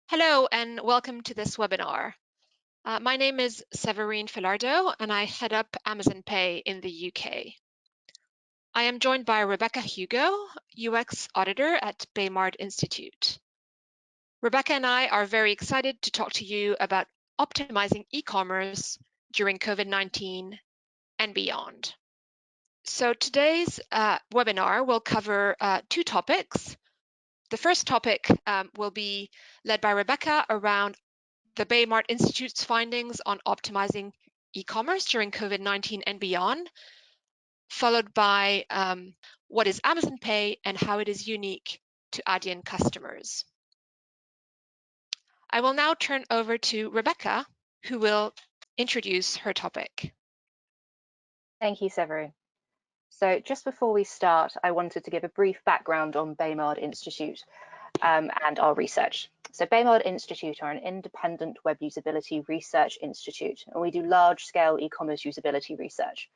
Hello and welcome to this webinar. My name is Severine Filardo and I head up Amazon Pay in the UK. I am joined by Rebecca Hugo, UX Auditor at Baymard Institute. Rebecca and I are very excited to talk to you about optimizing e-commerce during COVID-19 and beyond. So today's webinar will cover two topics. The first topic will be led by Rebecca around the Baymard Institute's findings on optimizing e-commerce during COVID-19 and beyond, followed by what is Amazon Pay and how it is unique to Adyen customers. I will now turn over to Rebecca, who will introduce her topic. Thank you, Severine. So just before we start, I wanted to give a brief background on Baymard Institute and our research. So Baymard Institute are an independent web usability research institute, and we do large-scale e-commerce usability research.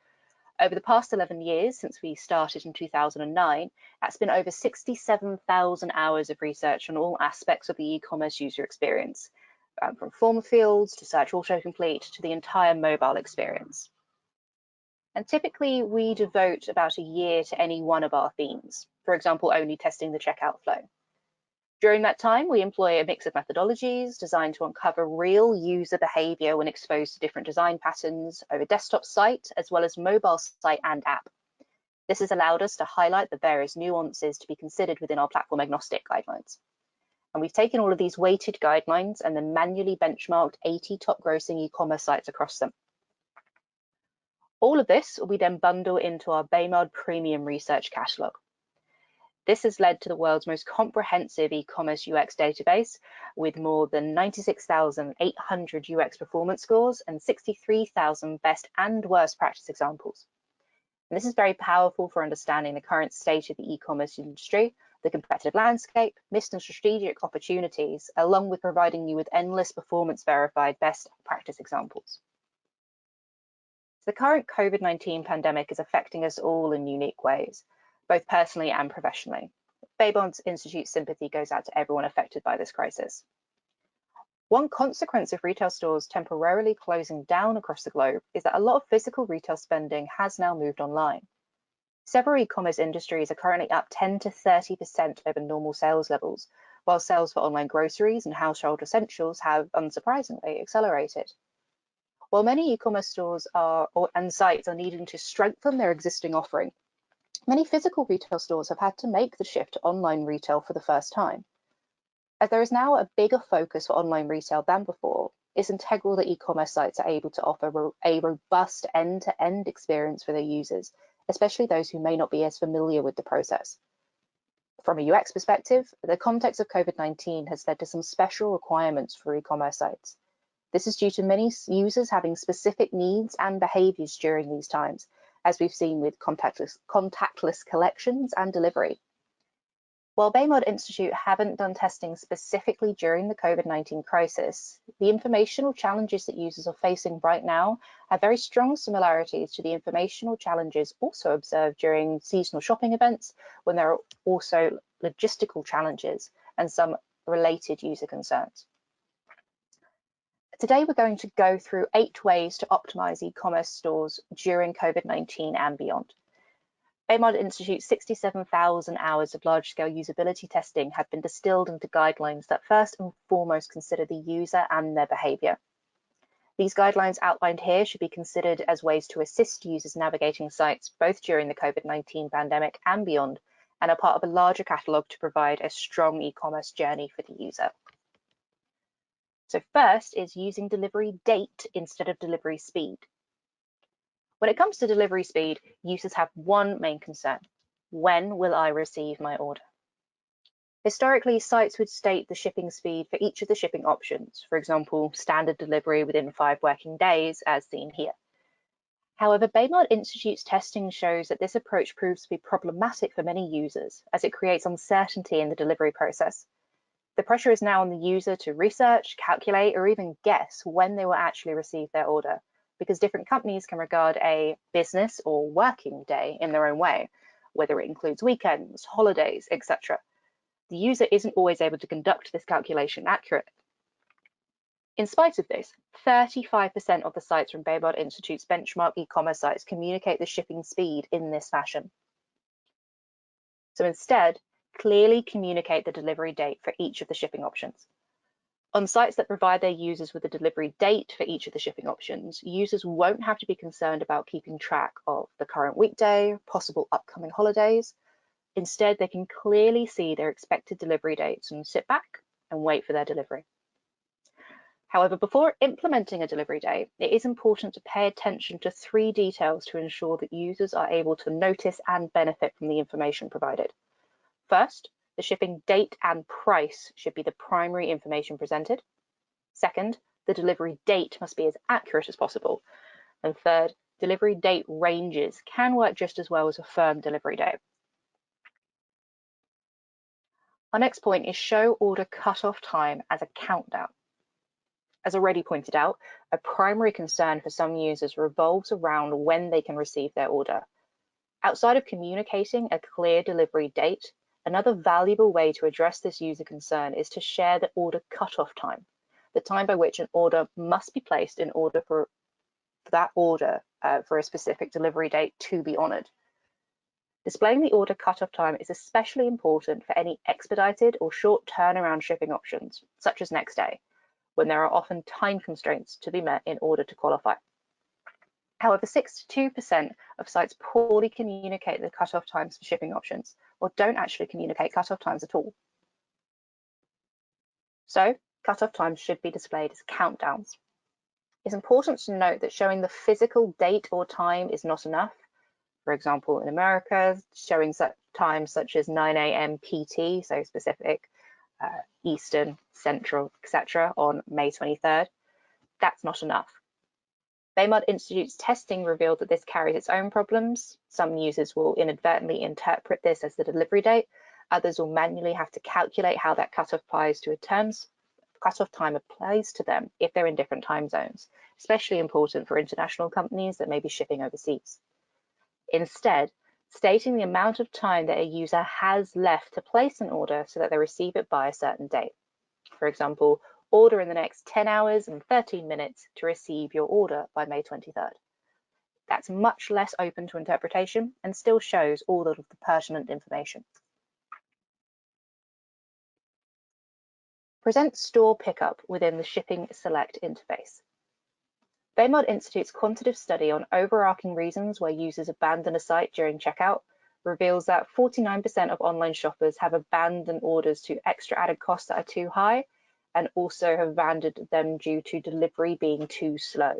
Over the past 11 years, since we started in 2009, that's been over 67,000 hours of research on all aspects of the e-commerce user experience, from form fields to search autocomplete to the entire mobile experience. And typically we devote about a year to any one of our themes, for example, only testing the checkout flow. During that time, we employ a mix of methodologies designed to uncover real user behavior when exposed to different design patterns over desktop site, as well as mobile site and app. This has allowed us to highlight the various nuances to be considered within our platform agnostic guidelines. And we've taken all of these weighted guidelines and then manually benchmarked 80 top grossing e-commerce sites across them. All of this we then bundle into our Baymard Premium Research Catalog. This has led to the world's most comprehensive e-commerce UX database with more than 96,800 UX performance scores and 63,000 best and worst practice examples. And this is very powerful for understanding the current state of the e-commerce industry, the competitive landscape, missed and strategic opportunities, along with providing you with endless performance verified best practice examples. The current COVID-19 pandemic is affecting us all in unique ways, both personally and professionally. Baymard Institute's sympathy goes out to everyone affected by this crisis. One consequence of retail stores temporarily closing down across the globe is that a lot of physical retail spending has now moved online. Several e-commerce industries are currently up 10 to 30% over normal sales levels, while sales for online groceries and household essentials have, unsurprisingly, accelerated. While many e-commerce stores and sites are needing to strengthen their existing offering, many physical retail stores have had to make the shift to online retail for the first time. As there is now a bigger focus for online retail than before, it's integral that e-commerce sites are able to offer a robust end-to-end experience for their users, especially those who may not be as familiar with the process. From a UX perspective, the context of COVID-19 has led to some special requirements for e-commerce sites. This is due to many users having specific needs and behaviors during these times, as we've seen with contactless collections and delivery. While Baymard Institute haven't done testing specifically during the COVID-19 crisis, the informational challenges that users are facing right now have very strong similarities to the informational challenges also observed during seasonal shopping events, when there are also logistical challenges and some related user concerns. Today, we're going to go through 8 ways to optimize e-commerce stores during COVID-19 and beyond. Baymard Institute's 67,000 hours of large-scale usability testing have been distilled into guidelines that first and foremost consider the user and their behavior. These guidelines outlined here should be considered as ways to assist users navigating sites both during the COVID-19 pandemic and beyond, and are part of a larger catalogue to provide a strong e-commerce journey for the user. So first is using delivery date instead of delivery speed. When it comes to delivery speed, users have one main concern: when will I receive my order? Historically, sites would state the shipping speed for each of the shipping options, for example, standard delivery within 5 working days, as seen here. However, Baymard Institute's testing shows that this approach proves to be problematic for many users, as it creates uncertainty in the delivery process. The pressure is now on the user to research, calculate, or even guess when they will actually receive their order, because different companies can regard a business or working day in their own way, whether it includes weekends, holidays, etc. The user isn't always able to conduct this calculation accurately, In spite of this, 35% of the sites from Baymard Institute's benchmark e-commerce sites communicate the shipping speed in this fashion. So instead, clearly communicate the delivery date for each of the shipping options. On sites that provide their users with a delivery date for each of the shipping options, users won't have to be concerned about keeping track of the current weekday, possible upcoming holidays. Instead, they can clearly see their expected delivery dates and sit back and wait for their delivery. However, before implementing a delivery date, it is important to pay attention to 3 details to ensure that users are able to notice and benefit from the information provided. First, the shipping date and price should be the primary information presented. Second, the delivery date must be as accurate as possible. And third, delivery date ranges can work just as well as a firm delivery date. Our next point is show order cutoff time as a countdown. As already pointed out, a primary concern for some users revolves around when they can receive their order. Outside of communicating a clear delivery date, another valuable way to address this user concern is to share the order cutoff time, the time by which an order must be placed in order for that order for a specific delivery date to be honoured. Displaying the order cutoff time is especially important for any expedited or short turnaround shipping options, such as next day, when there are often time constraints to be met in order to qualify. However, 62% of sites poorly communicate the cutoff times for shipping options, or don't actually communicate cutoff times at all. So, cutoff times should be displayed as countdowns. It's important to note that showing the physical date or time is not enough. For example, in America, showing such times such as 9 a.m. PT, so specific Eastern, Central, etc. on May 23rd, that's not enough. Baymard Institute's testing revealed that this carries its own problems. Some users will inadvertently interpret this as the delivery date. Others will manually have to calculate how that cutoff time applies to them if they're in different time zones, especially important for international companies that may be shipping overseas. Instead, stating the amount of time that a user has left to place an order so that they receive it by a certain date. For example, order in the next 10 hours and 13 minutes to receive your order by May 23rd. That's much less open to interpretation and still shows all of the pertinent information. Present store pickup within the Shipping Select interface. Baymard Institute's quantitative study on overarching reasons why users abandon a site during checkout reveals that 49% of online shoppers have abandoned orders to extra added costs that are too high, and also have abandoned them due to delivery being too slow.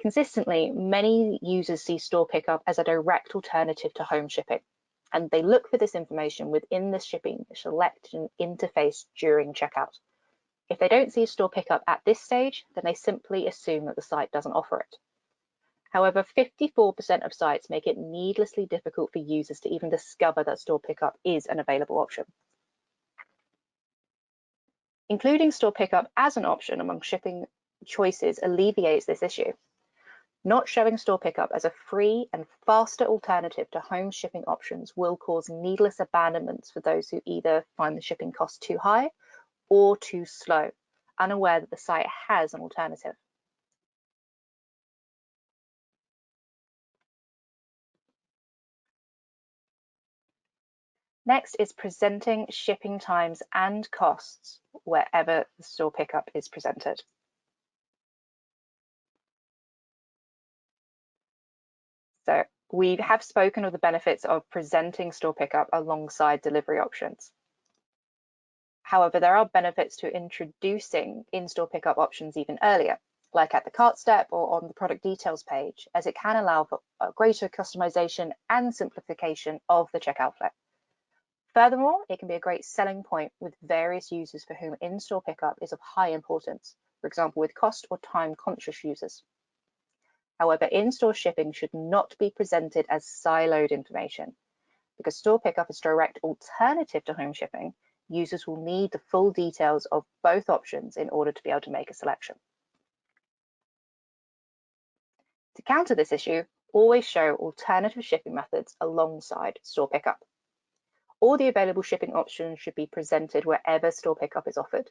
Consistently, many users see store pickup as a direct alternative to home shipping, and they look for this information within the Shipping Select interface during checkout. If they don't see a store pickup at this stage, then they simply assume that the site doesn't offer it. However, 54% of sites make it needlessly difficult for users to even discover that store pickup is an available option. Including store pickup as an option among shipping choices alleviates this issue. Not showing store pickup as a free and faster alternative to home shipping options will cause needless abandonments for those who either find the shipping cost too high or too slow, unaware that the site has an alternative. Next is presenting shipping times and costs wherever the store pickup is presented. So we have spoken of the benefits of presenting store pickup alongside delivery options. However, there are benefits to introducing in-store pickup options even earlier, like at the cart step or on the product details page, as it can allow for a greater customization and simplification of the checkout flow. Furthermore, it can be a great selling point with various users for whom in-store pickup is of high importance, for example, with cost or time-conscious users. However, in-store shipping should not be presented as siloed information. Because store pickup is a direct alternative to home shipping, users will need the full details of both options in order to be able to make a selection. To counter this issue, always show alternative shipping methods alongside store pickup. All the available shipping options should be presented wherever store pickup is offered.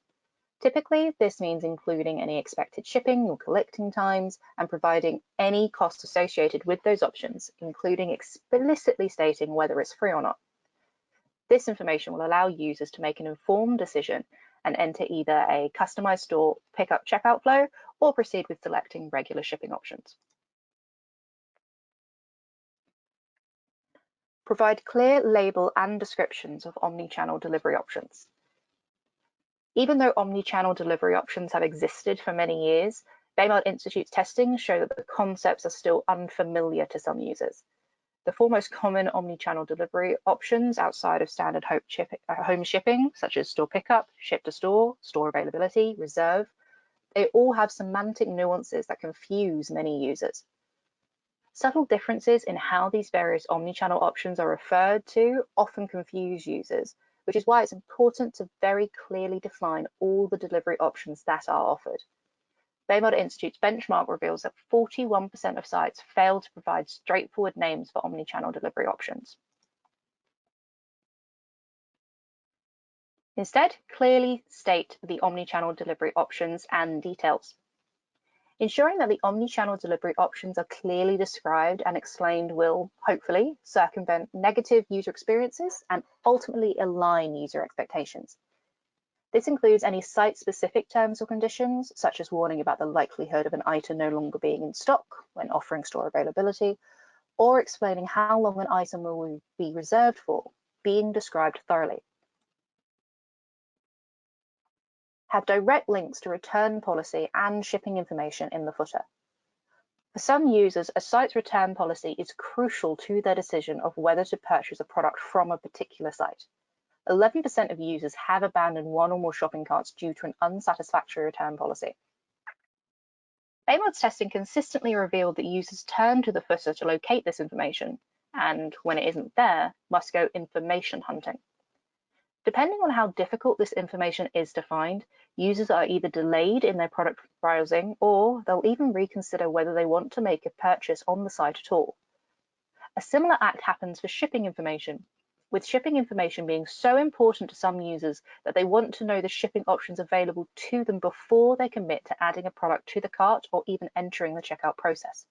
Typically, this means including any expected shipping or collecting times and providing any costs associated with those options, including explicitly stating whether it's free or not. This information will allow users to make an informed decision and enter either a customized store pickup checkout flow or proceed with selecting regular shipping options. Provide clear label and descriptions of omni-channel delivery options. Even though omni-channel delivery options have existed for many years, Baymard Institute's testing show that the concepts are still unfamiliar to some users. The four most common omni-channel delivery options outside of standard home shipping, such as store pickup, ship to store, store availability, reserve, they all have semantic nuances that confuse many users. Subtle differences in how these various omni-channel options are referred to often confuse users, which is why it's important to very clearly define all the delivery options that are offered. Baymard Institute's benchmark reveals that 41% of sites fail to provide straightforward names for omni-channel delivery options. Instead, clearly state the omni-channel delivery options and details. Ensuring that the omni-channel delivery options are clearly described and explained will, hopefully, circumvent negative user experiences and ultimately align user expectations. This includes any site-specific terms or conditions, such as warning about the likelihood of an item no longer being in stock when offering store availability, or explaining how long an item will be reserved for, being described thoroughly. Have direct links to return policy and shipping information in the footer. For some users, a site's return policy is crucial to their decision of whether to purchase a product from a particular site. 11% of users have abandoned one or more shopping carts due to an unsatisfactory return policy. Baymard's testing consistently revealed that users turn to the footer to locate this information, and when it isn't there, must go information hunting. Depending on how difficult this information is to find, users are either delayed in their product browsing, or they'll even reconsider whether they want to make a purchase on the site at all. A similar act happens for shipping information, with shipping information being so important to some users that they want to know the shipping options available to them before they commit to adding a product to the cart or even entering the checkout process.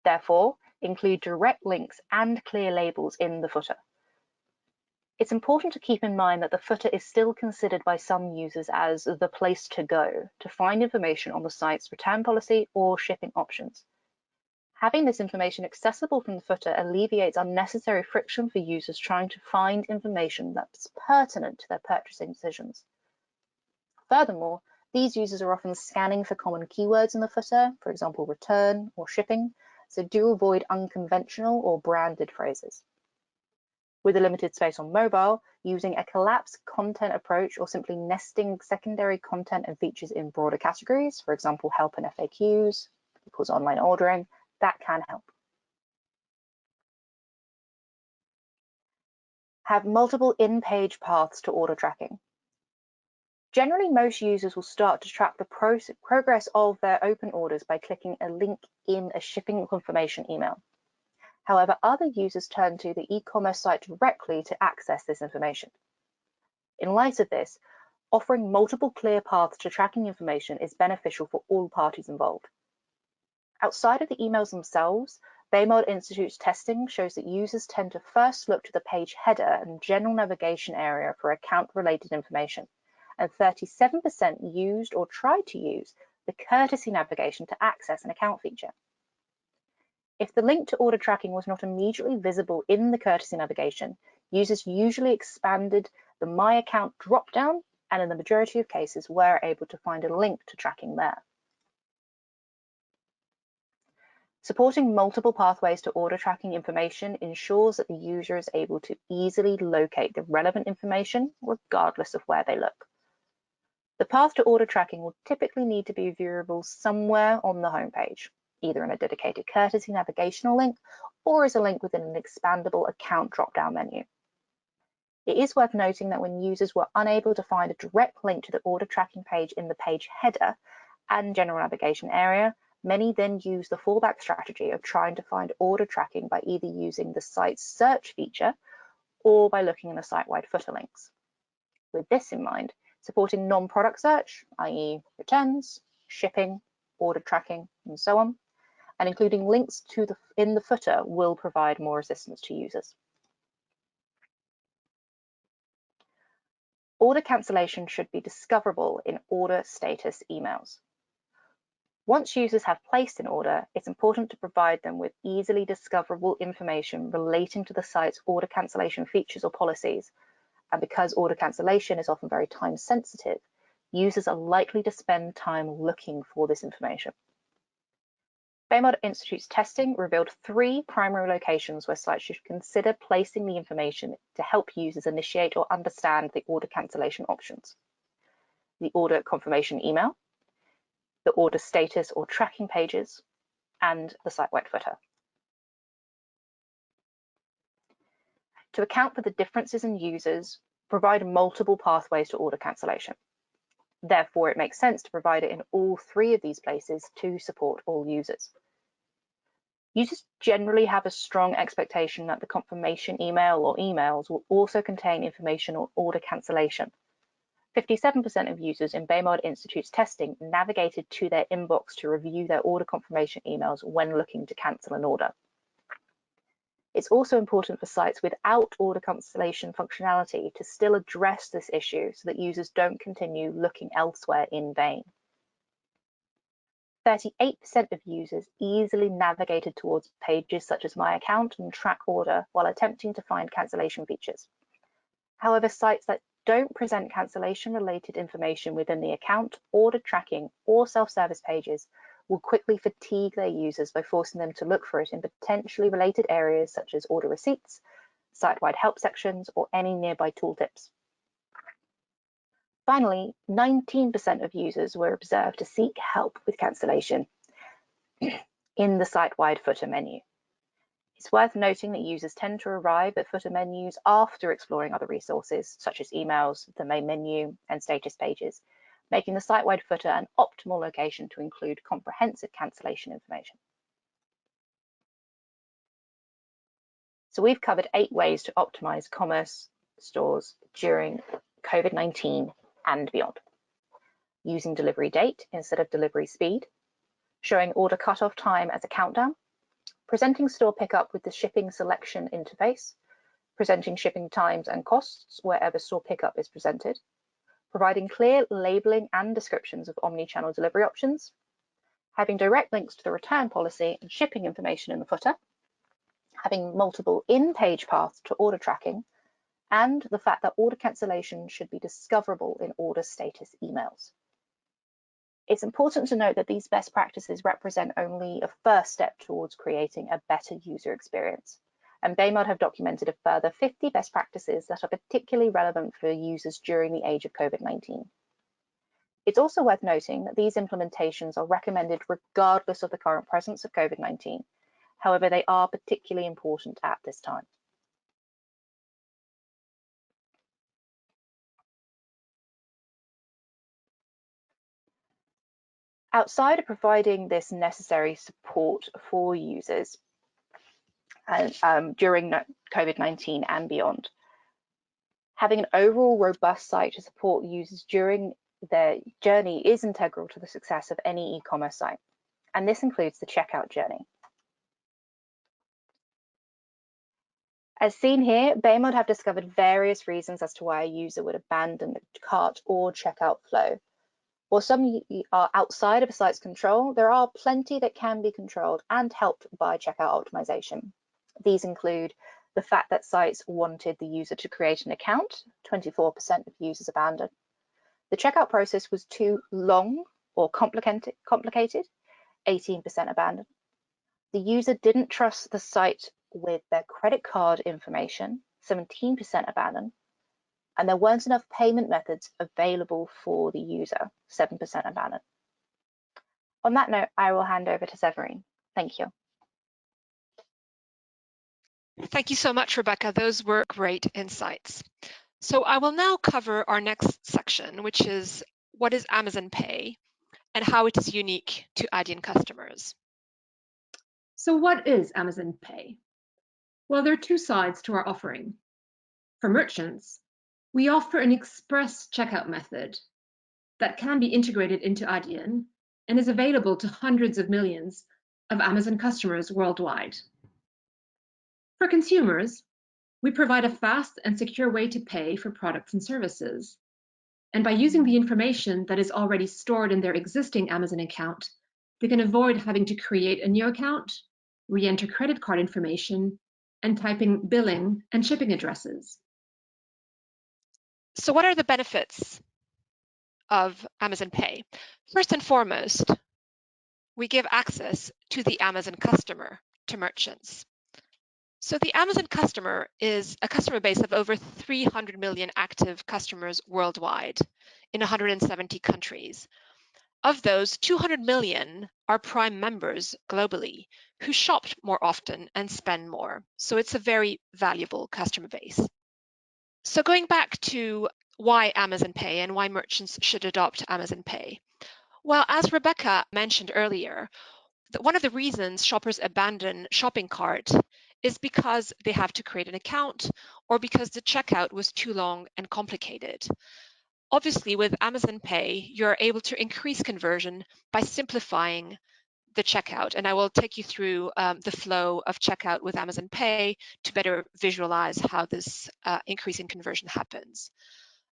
Therefore, include direct links and clear labels in the footer. It's important to keep in mind that the footer is still considered by some users as the place to go to find information on the site's return policy or shipping options. Having this information accessible from the footer alleviates unnecessary friction for users trying to find information that's pertinent to their purchasing decisions. Furthermore, these users are often scanning for common keywords in the footer, for example, return or shipping, so do avoid unconventional or branded phrases. With a limited space on mobile, using a collapsed content approach or simply nesting secondary content and features in broader categories, for example, help and FAQs equals online ordering, that can help. Have multiple in-page paths to order tracking. Generally, most users will start to track the progress of their open orders by clicking a link in a shipping confirmation email. However, other users turn to the e-commerce site directly to access this information. In light of this, offering multiple clear paths to tracking information is beneficial for all parties involved. Outside of the emails themselves, Baymard Institute's testing shows that users tend to first look to the page header and general navigation area for account-related information, and 37% used or tried to use the courtesy navigation to access an account feature. If the link to order tracking was not immediately visible in the courtesy navigation, users usually expanded the My Account dropdown, and in the majority of cases were able to find a link to tracking there. Supporting multiple pathways to order tracking information ensures that the user is able to easily locate the relevant information regardless of where they look. The path to order tracking will typically need to be viewable somewhere on the homepage, either in a dedicated courtesy navigational link or as a link within an expandable account drop-down menu. It is worth noting that when users were unable to find a direct link to the order tracking page in the page header and general navigation area, many then use the fallback strategy of trying to find order tracking by either using the site's search feature or by looking in the site-wide footer links. with this in mind, supporting non-product search, i.e. returns, shipping, order tracking, and so on, and including links to in the footer will provide more assistance to users. Order cancellation should be discoverable in order status emails. Once users have placed an order, it's important to provide them with easily discoverable information relating to the site's order cancellation features or policies. And because order cancellation is often very time sensitive, users are likely to spend time looking for this information. Baymard Institute's testing revealed 3 primary locations where sites should consider placing the information to help users initiate or understand the order cancellation options: the order confirmation email, the order status or tracking pages, and the site-wide footer. To account for the differences in users, provide multiple pathways to order cancellation. Therefore, it makes sense to provide it in all 3 of these places to support all users. Users generally have a strong expectation that the confirmation email or emails will also contain information on order cancellation. 57% of users in Baymard Institute's testing navigated to their inbox to review their order confirmation emails when looking to cancel an order. It's also important for sites without order cancellation functionality to still address this issue so that users don't continue looking elsewhere in vain. 38% of users easily navigated towards pages such as My Account and Track Order while attempting to find cancellation features. However, sites that don't present cancellation-related information within the account, order tracking, or self-service pages will quickly fatigue their users by forcing them to look for it in potentially related areas such as order receipts, site-wide help sections, or any nearby tooltips. Finally, 19% of users were observed to seek help with cancellation in the site-wide footer menu. It's worth noting that users tend to arrive at footer menus after exploring other resources, such as emails, the main menu, and status pages, making the site-wide footer an optimal location to include comprehensive cancellation information. So we've covered 8 ways to optimize commerce stores during COVID-19 and beyond. Using delivery date instead of delivery speed, showing order cutoff time as a countdown, presenting store pickup with the shipping selection interface, presenting shipping times and costs wherever store pickup is presented, providing clear labeling and descriptions of omni-channel delivery options, having direct links to the return policy and shipping information in the footer, having multiple in-page paths to order tracking, and the fact that order cancellation should be discoverable in order status emails. It's important to note that these best practices represent only a first step towards creating a better user experience. And Baymard have documented a further 50 best practices that are particularly relevant for users during the age of COVID-19. It's also worth noting that these implementations are recommended regardless of the current presence of COVID-19. However, they are particularly important at this time. Outside of providing this necessary support for users during COVID-19 and beyond, having an overall robust site to support users during their journey is integral to the success of any e-commerce site, and this includes the checkout journey. As seen here, Baymard have discovered various reasons as to why a user would abandon the cart or checkout flow. While some are outside of a site's control, there are plenty that can be controlled and helped by checkout optimization. These include the fact that sites wanted the user to create an account, 24% of users abandoned. The checkout process was too long or complicated, 18% abandoned. The user didn't trust the site with their credit card information, 17% abandoned. And there weren't enough payment methods available for the user, 7% abandoned. On that note, I will hand over to Severine. Thank you. Thank you so much, Rebecca. Those were great insights. So I will now cover our next section, which is what is Amazon Pay and how it is unique to Adyen customers. So what is Amazon Pay? Well, there are 2 sides to our offering. For merchants, We offer an express checkout method that can be integrated into Adyen and is available to hundreds of millions of Amazon customers worldwide. For consumers, we provide a fast and secure way to pay for products and services. And by using the information that is already stored in their existing Amazon account, they can avoid having to create a new account, re-enter credit card information, and typing billing and shipping addresses. So what are the benefits of Amazon Pay? First and foremost, we give access to the Amazon customer to merchants. So the Amazon customer is a customer base of over 300 million active customers worldwide in 170 countries. Of those, 200 million are Prime members globally who shop more often and spend more. So it's a very valuable customer base. So going back to why Amazon Pay and why merchants should adopt Amazon Pay. Well, as Rebecca mentioned earlier, one of the reasons shoppers abandon shopping cart is because they have to create an account or because the checkout was too long and complicated. Obviously, with Amazon Pay, you're able to increase conversion by simplifying the checkout. And I will take you through the flow of checkout with Amazon Pay to better visualize how this increase in conversion happens.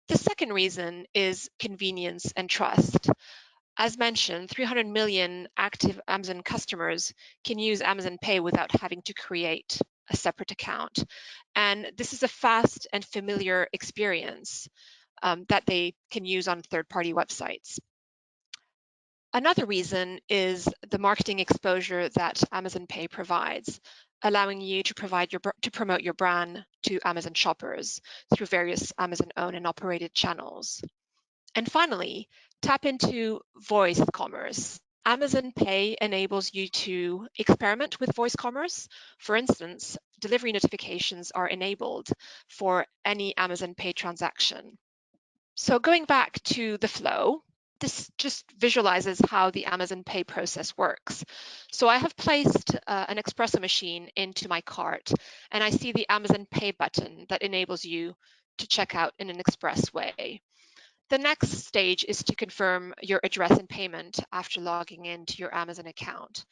The second reason is convenience and trust. As mentioned, 300 million active Amazon customers can use Amazon Pay without having to create a separate account. And this is a fast and familiar experience that they can use on third-party websites. Another reason is the marketing exposure that Amazon Pay provides, allowing you to promote your brand to Amazon shoppers through various Amazon-owned and operated channels. And finally, tap into voice commerce. Amazon Pay enables you to experiment with voice commerce. For instance, delivery notifications are enabled for any Amazon Pay transaction. So going back to the flow, this just visualizes how the Amazon Pay process works. So I have placed an espresso machine into my cart, and I see the Amazon Pay button that enables you to check out in an express way. The next stage is to confirm your address and payment after logging into your Amazon account.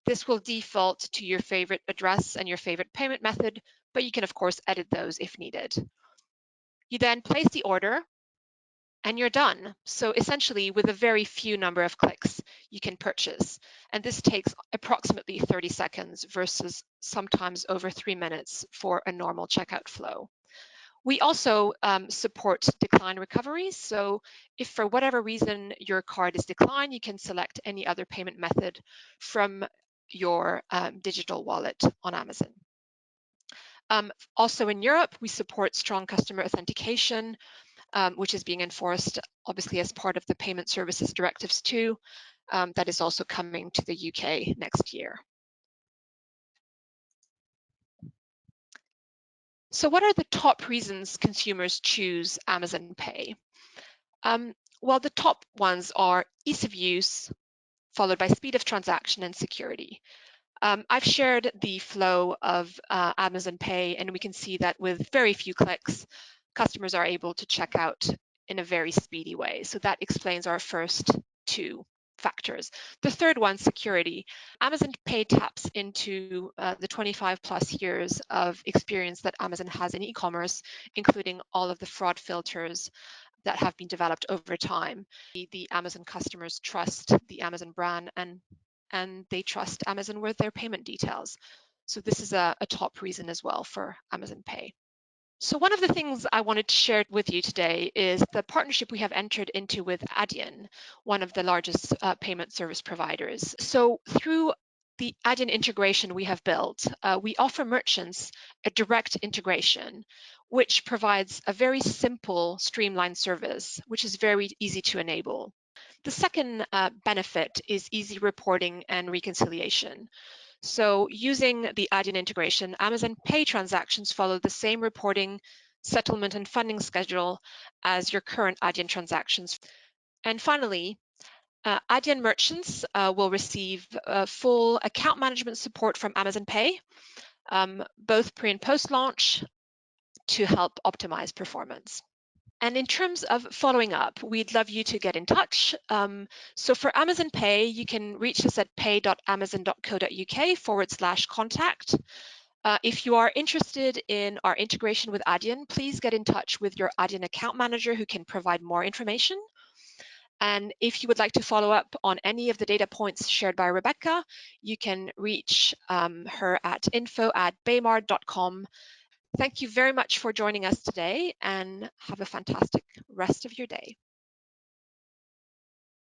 This will default to your favorite address and your favorite payment method, but you can of course edit those if needed. You then place the order and you're done. So essentially, with a very few number of clicks, you can purchase. And this takes approximately 30 seconds versus sometimes over 3 minutes for a normal checkout flow. We also support decline recoveries. So if for whatever reason your card is declined, you can select any other payment method from your digital wallet on Amazon. Also in Europe, we support strong customer authentication, which is being enforced obviously as part of the Payment Services Directives 2, that is also coming to the UK next year. So what are the top reasons consumers choose Amazon Pay? Well, the top ones are ease of use, followed by speed of transaction and security. I've shared the flow of Amazon Pay, and we can see that with very few clicks, customers are able to check out in a very speedy way. So that explains our first two factors. The third one, security. Amazon Pay taps into the 25 plus years of experience that Amazon has in e-commerce, including all of the fraud filters that have been developed over time. The Amazon customers trust the Amazon brand and they trust Amazon with their payment details. So this is a top reason as well for Amazon Pay. So one of the things I wanted to share with you today is the partnership we have entered into with Adyen, one of the largest payment service providers. So through the Adyen integration we have built, we offer merchants a direct integration, which provides a very simple, streamlined service, which is very easy to enable. The second benefit is easy reporting and reconciliation. So using the Adyen integration, Amazon Pay transactions follow the same reporting, settlement, and funding schedule as your current Adyen transactions. And finally, Adyen merchants will receive full account management support from Amazon Pay, both pre and post launch, to help optimize performance. And in terms of following up, we'd love you to get in touch. So for Amazon Pay, you can reach us at pay.amazon.co.uk/contact. If you are interested in our integration with Adyen, please get in touch with your Adyen account manager who can provide more information. And if you would like to follow up on any of the data points shared by Rebecca, you can reach her at info@baymard.com. Thank you very much for joining us today, and have a fantastic rest of your day.